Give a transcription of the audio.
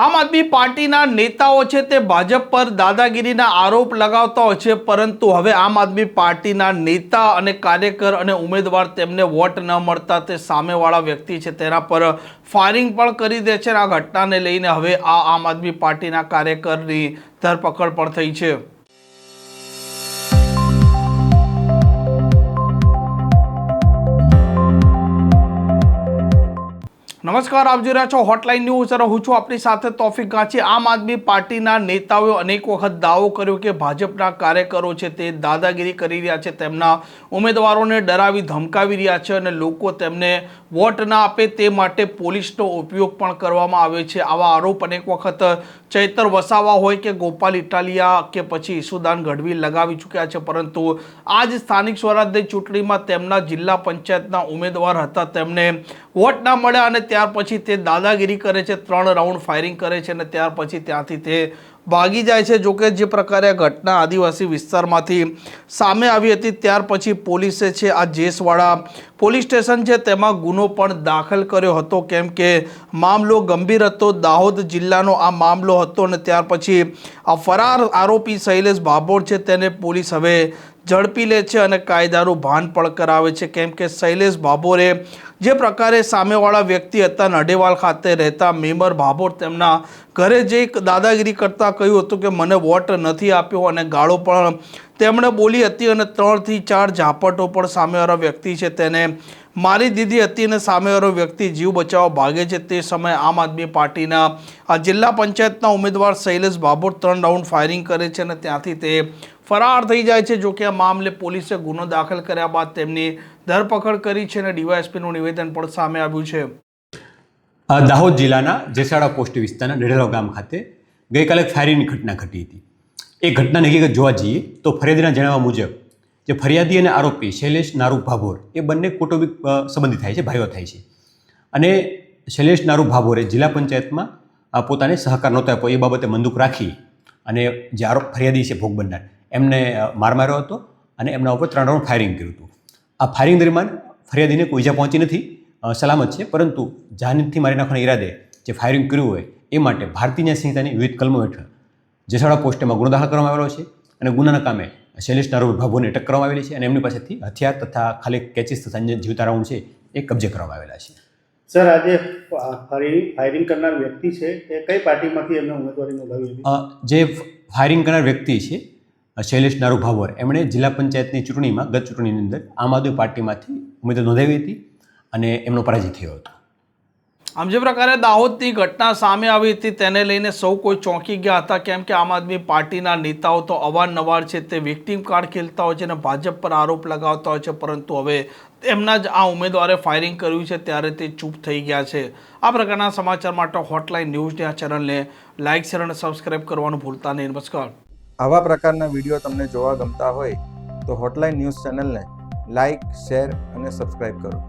આમ આદમી પાર્ટીના નેતાઓ છે તે ભાજપ પર દાદાગીરીના આરોપ લગાવતા હોય છે, પરંતુ હવે આમ આદમી પાર્ટીના નેતા અને કાર્યકર અને ઉમેદવાર તેમને વોટ ન મળતા તે સામેવાળા વ્યક્તિ છે તેના પર ફાયરિંગ પણ કરી દે છે. આ ઘટનાને લઈને હવે આ આમ આદમી પાર્ટીના કાર્યકરની ધરપકડ પણ થઈ છે. નમસ્કાર, આપ જોઈ રહ્યા છો હોટલાઇન ન્યૂઝ અને હું છું આપની સાથે તોફિક ગાંચી. આમ આદમી પાર્ટીના નેતાઓએ અનેક વખત દાવો કર્યો કે ભાજપના કાર્યકરો છે તે દાદાગીરી કરી રહ્યા છે, તેમના ઉમેદવારોને ડરાવી ધમકાવી રહ્યા છે અને લોકો તેમને વોટ ના આપે તે માટે પોલીસનો ઉપયોગ પણ કરવામાં આવે છે. આવા આરોપ અનેક વખત ચૈતર વસાવા હોય કે ગોપાલ ઇટાલિયા કે પછી ઈસુદાન ગઢવી લગાવી ચૂક્યા છે, પરંતુ આ જ સ્થાનિક સ્વરાજ્યની ચૂંટણીમાં તેમના જિલ્લા પંચાયતના ઉમેદવાર હતા, તેમને વોટ ના મળ્યા અને ત્યાર પછી તે દાદાગીરી કરે છે, 3 રાઉન્ડ ફાયરિંગ કરે છે અને ત્યાર પછી ત્યાંથી તે ભાગી જાય છે. જોકે જે પ્રકારે આ ઘટના આદિવાસી વિસ્તારમાંથી સામે આવી હતી ત્યાર પછી પોલીસે છે આ જેસવાડા પોલીસ સ્ટેશન છે તેમાં ગુનો પણ દાખલ કર્યો હતો, કેમ કે મામલો ગંભીર હતો. દાહોદ જિલ્લાનો આ મામલો હતો અને ત્યાર પછી આ ફરાર આરોપી શૈલેષ ભાભોર છે તેને પોલીસ હવે ઝડપી લે છે અને કાયદાનું ભાન પણ કરાવે છે, કેમ કે શૈલેષ ભાભોરે જે પ્રકારે સામેવાળા વ્યક્તિ હતા નડેવાલ ખાતે રહેતા મેમર ભાભોર તેમના ઘરે જઈ દાદાગીરી કરતા કહ્યું હતું કે મને વોટ નથી આપ્યો અને ગાળો પણ તેમણે બોલી હતી અને 3 થી 4 ઝાપટો પણ સામેવાળા વ્યક્તિ છે તેને મારી દીધી હતી અને સામેવાળો વ્યક્તિ જીવ બચાવવા ભાગે છે. તે સમયે આમ આદમી પાર્ટીના આ જિલ્લા પંચાયતના ઉમેદવાર શૈલેષ ભાભોર 3 રાઉન્ડ ફાયરિંગ કરે છે અને ત્યાંથી તે ફરાર થઈ જાય છે. જોકે આ મામલે પોલીસે ગુનો દાખલ કર્યા બાદ તેમની ધરપકડ કરી છે અને ડીવાયએસપીનું નિવેદન પણ સામે આવ્યું છે. દાહોદ જિલ્લાના જેસાડા પોસ્ટ વિસ્તારના ડેઢેલો ગામ ખાતે ગઈકાલે ફાયરિંગની ઘટના ઘટી હતી. એ ઘટનાની હકીકત જોવા જઈએ તો ફરિયાદીના જણાવ્યા મુજબ જે ફરિયાદી અને આરોપી શૈલેષ નારૂ ભાભોર એ બંને કૌટુંબિક સંબંધી થાય છે, ભાઈઓ થાય છે. અને શૈલેષ નારૂ ભાભોરે જિલ્લા પંચાયતમાં પોતાને સહકાર નહોતો આપ્યો એ બાબતે બંદૂક રાખી અને જે ફરિયાદી છે ભોગ બનનાર એમને માર માર્યો હતો અને એમના ઉપર 3 રાઉન્ડ ફાયરિંગ કર્યું હતું. આ ફાયરિંગ દરમિયાન ફરિયાદીને કોઈ ઈજા પહોંચી નથી, સલામત છે, પરંતુ જાનથી મારી નાખવાના ઈરાદે જે ફાયરિંગ કર્યું હોય એ માટે ભારતીય ન્યાય સંહિતાની વિવિધ કલમો હેઠળ જેસાડા પોસ્ટમાં ગુનો દાખલ કરવામાં આવેલો છે અને ગુનાના કામે શૈલેષ નારૂ ભાભોરને અટક કરવામાં આવેલી છે અને એમની પાસેથી હથિયાર તથા ખાલી કેચીસ તથા જીવતા રાઉન્ડ છે એ કબજે કરવામાં આવેલા છે. સર, આજે ફાયરિંગ કરનાર વ્યક્તિ છે એ કઈ પાર્ટીમાંથી એમને ઉમેદવારી નોંધાવી હતી? જે ફાયરિંગ કરનાર વ્યક્તિ છે શૈલેષ નારૂ ભાભોર એમણે જિલ્લા પંચાયતની ચૂંટણીમાં ગત ચૂંટણીની અંદર આમ આદમી પાર્ટીમાંથી ઉમેદવારી નોંધાવી હતી અને એમનો પરાજય થયો હતો. આમ જે પ્રકારે દાહોદની ઘટના સામે આવી હતી તેને લઈને સૌ કોઈ ચોંકી ગયા હતા, કેમ કે આમ આદમી પાર્ટીના નેતાઓ તો અવારનવાર છે તે વિક્ટીમ કાર્ડ ખેલતા હોય છે અને ભાજપ પર આરોપ લગાવતા હોય છે, પરંતુ હવે તેમના જ આ ઉમેદવારે ફાયરિંગ કર્યું છે ત્યારે તે ચૂપ થઈ ગયા છે. આ પ્રકારના સમાચાર માટે હોટલાઇન ન્યૂઝની આ ચેનલને લાઇક, શેર અને સબસ્ક્રાઇબ કરવાનું ભૂલતા નહીં. નમસ્કાર. આવા પ્રકારના વિડીયો તમને જોવા ગમતા હોય તો હોટલાઇન ન્યૂઝ ચેનલને લાઇક, શેર અને સબસ્ક્રાઇબ કરો.